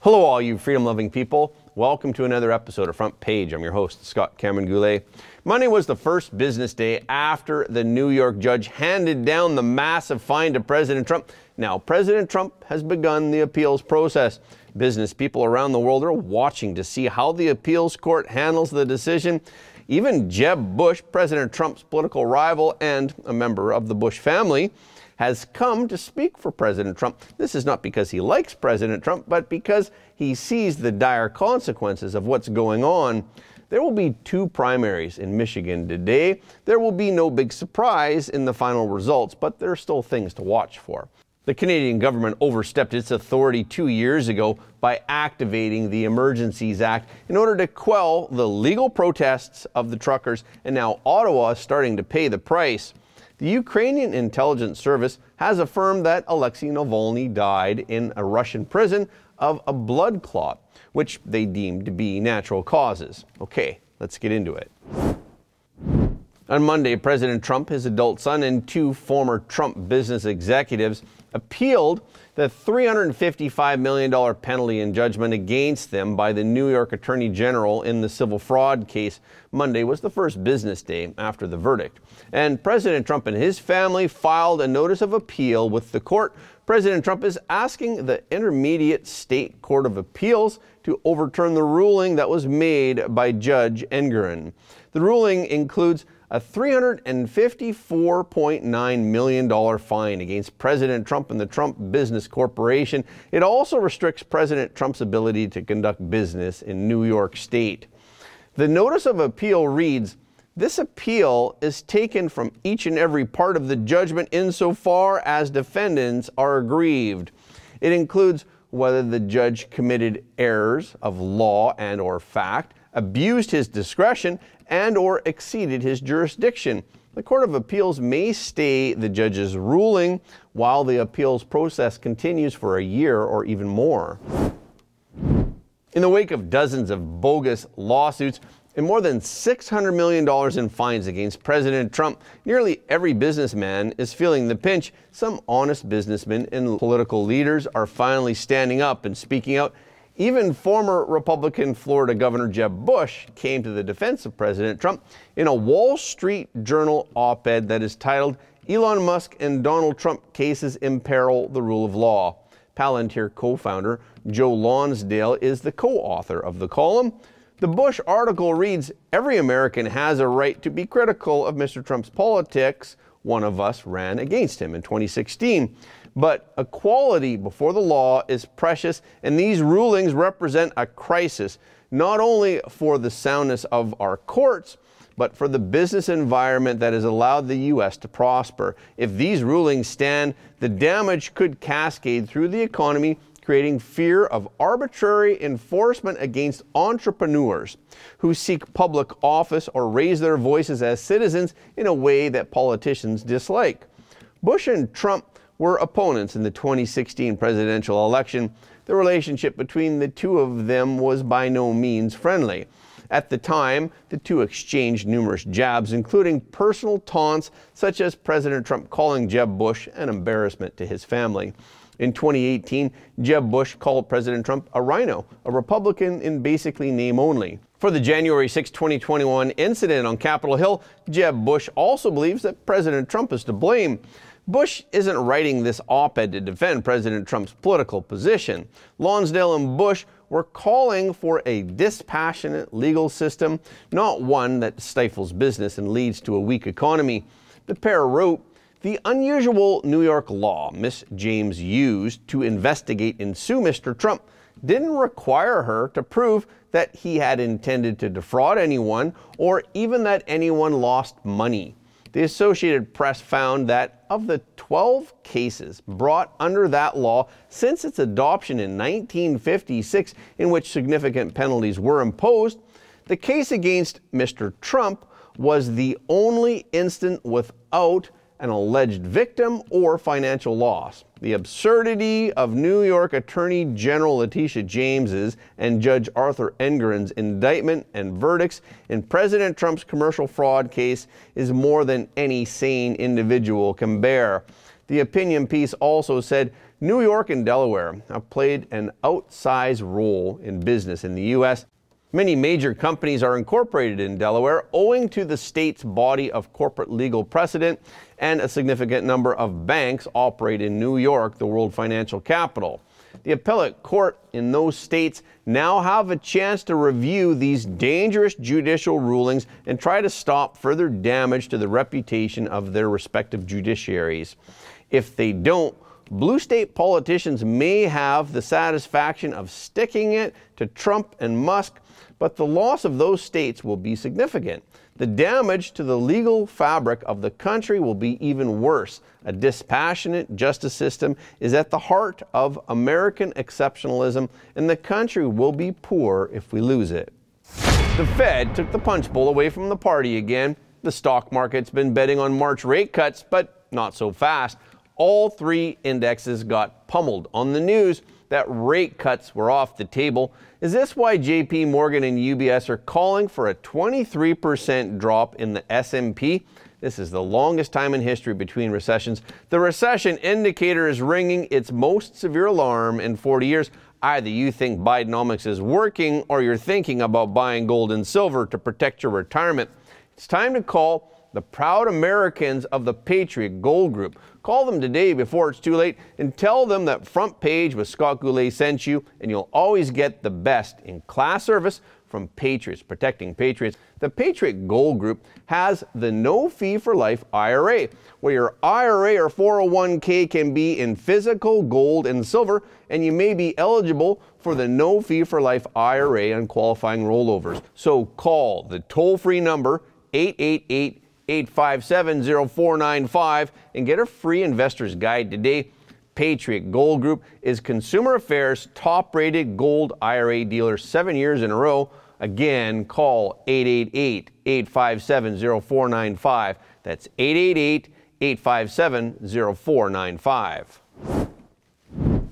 Hello all you freedom-loving people. Welcome to another episode of Front Page. I'm your host, Scott Cameron Goulet. Monday was the first business day after the New York judge handed down the massive fine to President Trump. Now, President Trump has begun the appeals process. Business people around the world are watching to see how the appeals court handles the decision. Even Jeb Bush, President Trump's political rival and a member of the Bush family, has come to speak for President Trump. This is not because he likes President Trump, but because he sees the dire consequences of what's going on. There will be two primaries in Michigan today. There will be no big surprise in the final results, but there are still things to watch for. The Canadian government overstepped its authority 2 years ago by activating the Emergencies Act in order to quell the legal protests of the truckers, and now Ottawa is starting to pay the price. The Ukrainian intelligence service has affirmed that Alexei Navalny died in a Russian prison of a blood clot, which they deemed to be natural causes. Okay, let's get into it. On Monday, President Trump, his adult son, and two former Trump business executives appealed the $355 million penalty and judgment against them by the New York Attorney General in the civil fraud case. Monday was the first business day after the verdict, and President Trump and his family filed a notice of appeal with the court. President Trump is asking the Intermediate State Court of Appeals to overturn the ruling that was made by Judge Engoron. The ruling includes a $354.9 million fine against President Trump and the Trump Business Corporation. It also restricts President Trump's ability to conduct business in New York State. The notice of appeal reads, "This appeal is taken from each and every part of the judgment insofar as defendants are aggrieved. It includes whether the judge committed errors of law and or fact, abused his discretion, and or exceeded his jurisdiction. The Court of Appeals may stay the judge's ruling while the appeals process continues for a year or even more." In the wake of dozens of bogus lawsuits and more than $600 million in fines against President Trump, nearly every businessman is feeling the pinch. Some honest businessmen and political leaders are finally standing up and speaking out. Even former Republican Florida Governor Jeb Bush came to the defense of President Trump in a Wall Street Journal op-ed that is titled, "Elon Musk and Donald Trump Cases Imperil the Rule of Law." Palantir co-founder Joe Lonsdale is the co-author of the column. The Bush article reads, "Every American has a right to be critical of Mr. Trump's politics. One of us ran against him in 2016. But equality before the law is precious, and these rulings represent a crisis, not only for the soundness of our courts, but for the business environment that has allowed the U.S. to prosper. If these rulings stand, the damage could cascade through the economy, creating fear of arbitrary enforcement against entrepreneurs who seek public office or raise their voices as citizens in a way that politicians dislike." Bush and Trump were opponents in the 2016 presidential election. The relationship between the two of them was by no means friendly. At the time, the two exchanged numerous jabs, including personal taunts, such as President Trump calling Jeb Bush an embarrassment to his family. In 2018, Jeb Bush called President Trump a rhino, a Republican in basically name only. For the January 6, 2021 incident on Capitol Hill, Jeb Bush also believes that President Trump is to blame. Bush isn't writing this op-ed to defend President Trump's political position. Lonsdale and Bush were calling for a dispassionate legal system, not one that stifles business and leads to a weak economy. The pair wrote, "The unusual New York law Miss James used to investigate and sue Mr. Trump didn't require her to prove that he had intended to defraud anyone or even that anyone lost money. The Associated Press found that of the 12 cases brought under that law since its adoption in 1956 in which significant penalties were imposed, the case against Mr. Trump was the only instance without an alleged victim or financial loss. The absurdity of New York Attorney General Letitia James's and Judge Arthur Engoron's indictment and verdicts in President Trump's commercial fraud case is more than any sane individual can bear." The opinion piece also said, New York and Delaware have played an outsized role in business in the U.S. Many major companies are incorporated in Delaware owing to the state's body of corporate legal precedent, and a significant number of banks operate in New York, the world financial capital. The appellate court in those states now have a chance to review these dangerous judicial rulings and try to stop further damage to the reputation of their respective judiciaries. If they don't, blue state politicians may have the satisfaction of sticking it to Trump and Musk, but the loss of those states will be significant. The damage to the legal fabric of the country will be even worse. A dispassionate justice system is at the heart of American exceptionalism, and the country will be poor if we lose it. The Fed took the punch bowl away from the party again. The stock market's been betting on March rate cuts, but not so fast. All three indexes got pummeled on the news that rate cuts were off the table. Is this why JP Morgan and UBS are calling for a 23% drop in the S&P? This is the longest time in history between recessions. The recession indicator is ringing its most severe alarm in 40 years. Either you think Bidenomics is working, or you're thinking about buying gold and silver to protect your retirement. It's time to call the proud Americans of the Patriot Gold Group. Call them today before it's too late and tell them that Front Page with Scott Goulet sent you, and you'll always get the best in class service from Patriots, protecting Patriots. The Patriot Gold Group has the no fee for life IRA, where your IRA or 401k can be in physical gold and silver, and you may be eligible for the no fee for life IRA on qualifying rollovers. So call the toll-free number 888-857-0495 and get a free investor's guide today. Patriot Gold Group is Consumer Affairs' top-rated gold IRA dealer 7 years in a row. Again, call 888-857-0495. That's 888-857-0495.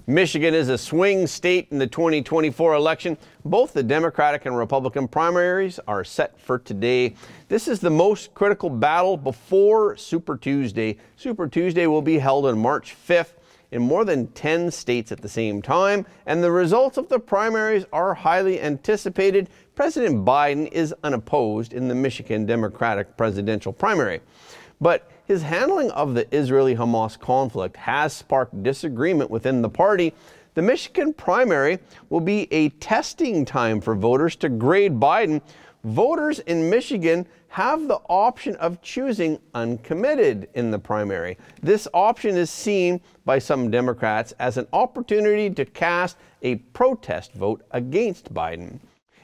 Michigan is a swing state in the 2024 election. Both the Democratic and Republican primaries are set for today. This is the most critical battle before Super Tuesday. Super Tuesday will be held on March 5th in more than 10 states at the same time, and the results of the primaries are highly anticipated. President Biden is unopposed in the Michigan Democratic presidential primary. But his handling of the Israeli-Hamas conflict has sparked disagreement within the party. The Michigan primary will be a testing time for voters to grade Biden. Voters in Michigan have the option of choosing uncommitted in the primary. This option is seen by some Democrats as an opportunity to cast a protest vote against Biden.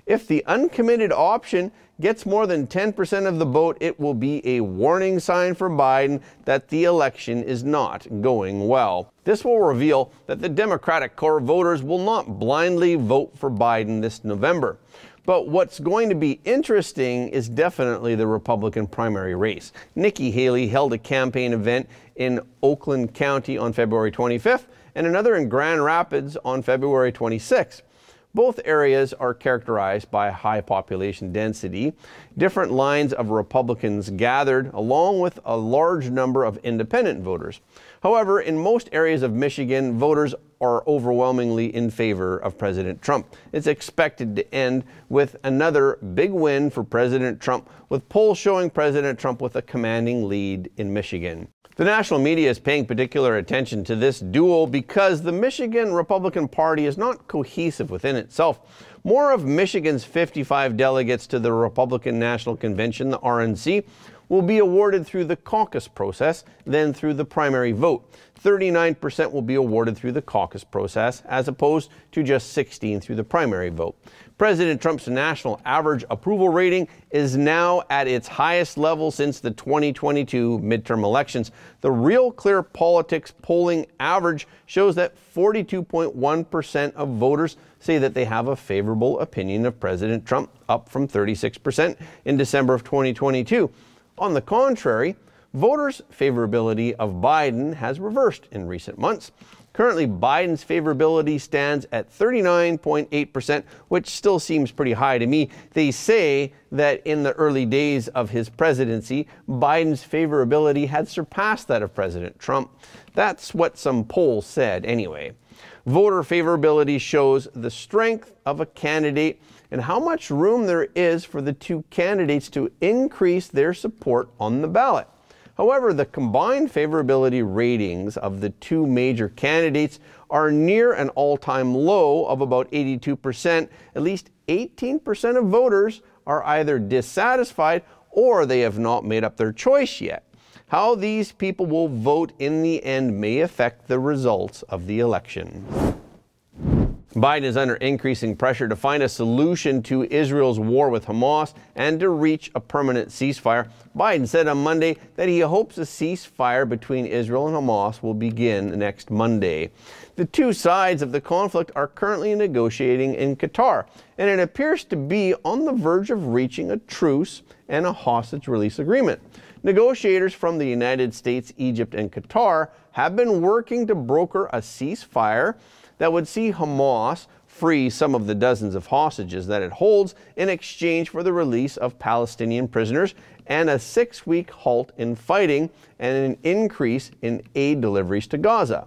If the uncommitted option gets more than 10% of the vote, it will be a warning sign for Biden that the election is not going well. This will reveal that the Democratic core voters will not blindly vote for Biden this November. But what's going to be interesting is definitely the Republican primary race. Nikki Haley held a campaign event in Oakland County on February 25th and another in Grand Rapids on February 26th. Both areas are characterized by high population density. Different lines of Republicans gathered, along with a large number of independent voters. However, in most areas of Michigan, voters are overwhelmingly in favor of President Trump. It's expected to end with another big win for President Trump, with polls showing President Trump with a commanding lead in Michigan. The national media is paying particular attention to this duel because the Michigan Republican Party is not cohesive within itself. More of Michigan's 55 delegates to the Republican National Convention, the RNC, will be awarded through the caucus process than through the primary vote. 39% will be awarded through the caucus process, as opposed to just 16% through the primary vote. President Trump's national average approval rating is now at its highest level since the 2022 midterm elections. The Real Clear Politics polling average shows that 42.1% of voters say that they have a favorable opinion of President Trump, up from 36% in December of 2022. On the contrary, voters' favorability of Biden has reversed in recent months. Currently, Biden's favorability stands at 39.8%, which still seems pretty high to me. They say that in the early days of his presidency, Biden's favorability had surpassed that of President Trump. That's what some polls said anyway. Voter favorability shows the strength of a candidate and how much room there is for the two candidates to increase their support on the ballot. However, the combined favorability ratings of the two major candidates are near an all-time low of about 82%. At least 18% of voters are either dissatisfied or they have not made up their choice yet. How these people will vote in the end may affect the results of the election. Biden is under increasing pressure to find a solution to Israel's war with Hamas and to reach a permanent ceasefire. Biden said on Monday that he hopes a ceasefire between Israel and Hamas will begin next Monday. The two sides of the conflict are currently negotiating in Qatar, and it appears to be on the verge of reaching a truce and a hostage release agreement. Negotiators from the United States, Egypt, and Qatar have been working to broker a ceasefire that would see Hamas free some of the dozens of hostages that it holds in exchange for the release of Palestinian prisoners and a 6-week halt in fighting and an increase in aid deliveries to Gaza.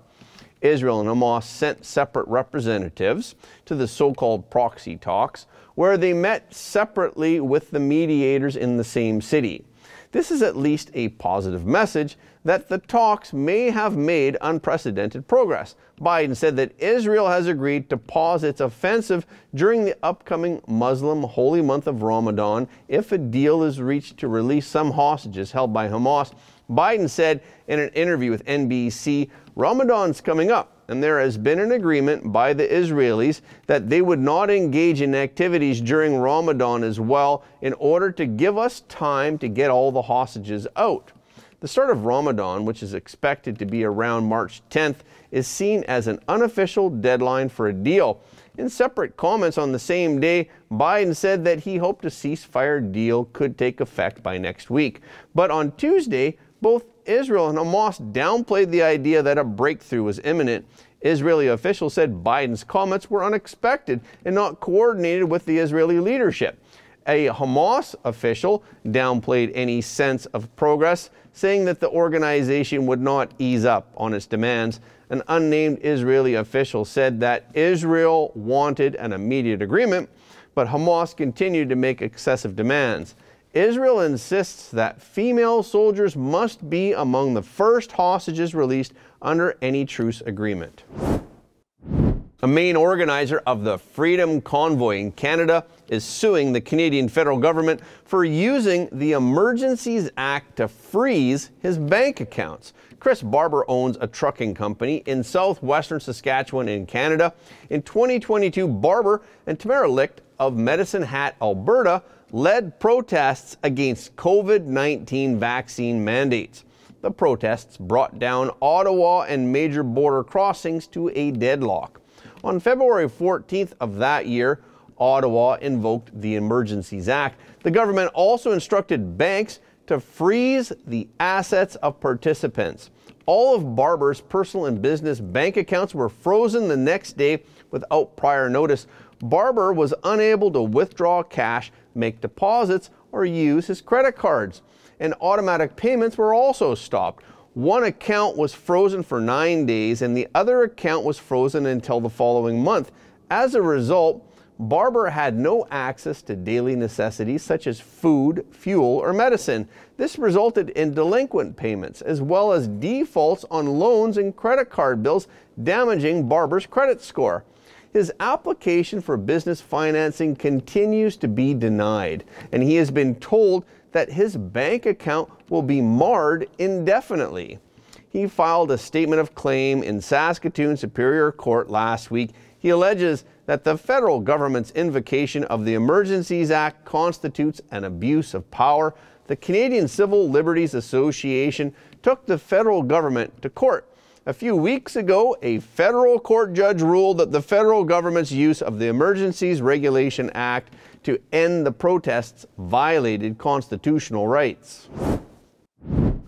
Israel and Hamas sent separate representatives to the so-called proxy talks, where they met separately with the mediators in the same city. This is at least a positive message that the talks may have made unprecedented progress. Biden said that Israel has agreed to pause its offensive during the upcoming Muslim holy month of Ramadan if a deal is reached to release some hostages held by Hamas. Biden said in an interview with NBC, Ramadan's coming up, and there has been an agreement by the Israelis that they would not engage in activities during Ramadan as well in order to give us time to get all the hostages out. The start of Ramadan, which is expected to be around March 10th, is seen as an unofficial deadline for a deal. In separate comments on the same day, Biden said that he hoped a ceasefire deal could take effect by next week. But on Tuesday, both Israel and Hamas downplayed the idea that a breakthrough was imminent. Israeli officials said Biden's comments were unexpected and not coordinated with the Israeli leadership. A Hamas official downplayed any sense of progress, saying that the organization would not ease up on its demands. An unnamed Israeli official said that Israel wanted an immediate agreement, but Hamas continued to make excessive demands. Israel insists that female soldiers must be among the first hostages released under any truce agreement. A main organizer of the Freedom Convoy in Canada is suing the Canadian federal government for using the Emergencies Act to freeze his bank accounts. Chris Barber owns a trucking company in southwestern Saskatchewan in Canada. In 2022, Barber and Tamara Licht of Medicine Hat, Alberta, led protests against COVID-19 vaccine mandates. The protests brought down Ottawa and major border crossings to a deadlock. On February 14th of that year, Ottawa invoked the Emergencies Act. The government also instructed banks to freeze the assets of participants. All of Barber's personal and business bank accounts were frozen the next day without prior notice. Barber was unable to withdraw cash, make deposits, or use his credit cards. And automatic payments were also stopped. One account was frozen for 9 days and the other account was frozen until the following month. As a result, Barber had no access to daily necessities such as food, fuel, or medicine. This resulted in delinquent payments as well as defaults on loans and credit card bills, damaging Barber's credit score. His application for business financing continues to be denied, and he has been told that his bank account will be marred indefinitely. He filed a statement of claim in Saskatoon Superior Court last week. He alleges that the federal government's invocation of the Emergencies Act constitutes an abuse of power. The Canadian Civil Liberties Association took the federal government to court. A few weeks ago, a federal court judge ruled that the federal government's use of the Emergencies Regulation Act to end the protests violated constitutional rights.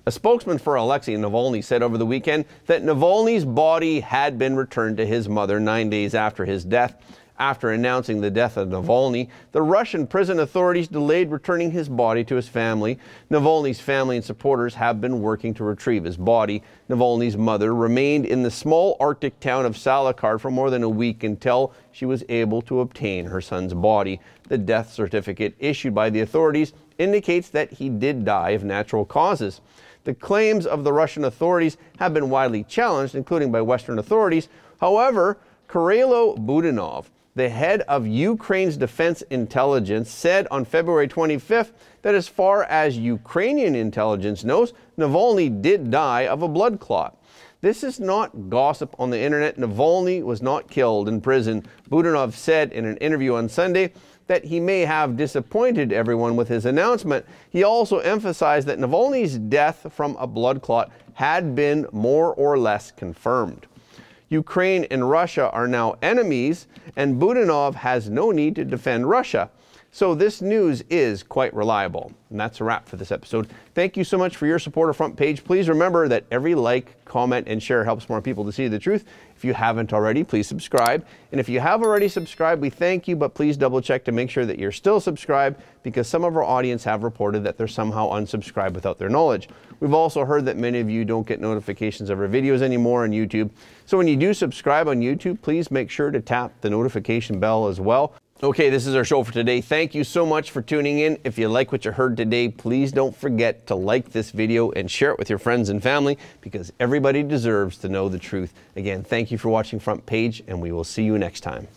A spokesman for Alexei Navalny said over the weekend that Navalny's body had been returned to his mother 9 days after his death. After announcing the death of Navalny, the Russian prison authorities delayed returning his body to his family. Navalny's family and supporters have been working to retrieve his body. Navalny's mother remained in the small Arctic town of Salakard for more than a week until she was able to obtain her son's body. The death certificate issued by the authorities indicates that he did die of natural causes. The claims of the Russian authorities have been widely challenged, including by Western authorities. However, Kirill Budanov, the head of Ukraine's defense intelligence, said on February 25th that as far as Ukrainian intelligence knows, Navalny did die of a blood clot. This is not gossip on the internet. Navalny was not killed in prison. Budanov said in an interview on Sunday that he may have disappointed everyone with his announcement. He also emphasized that Navalny's death from a blood clot had been more or less confirmed. Ukraine and Russia are now enemies, and Budanov has no need to defend Russia. So this news is quite reliable. And that's a wrap for this episode. Thank you so much for your support of Front Page. Please remember that every like, comment, and share helps more people to see the truth. If you haven't already, please subscribe. And if you have already subscribed, we thank you, but please double check to make sure that you're still subscribed, because some of our audience have reported that they're somehow unsubscribed without their knowledge. We've also heard that many of you don't get notifications of our videos anymore on YouTube. So when you do subscribe on YouTube, please make sure to tap the notification bell as well. Okay, this is our show for today. Thank you so much for tuning in. If you like what you heard today, please don't forget to like this video and share it with your friends and family, because everybody deserves to know the truth. Again, thank you for watching Front Page, and we will see you next time.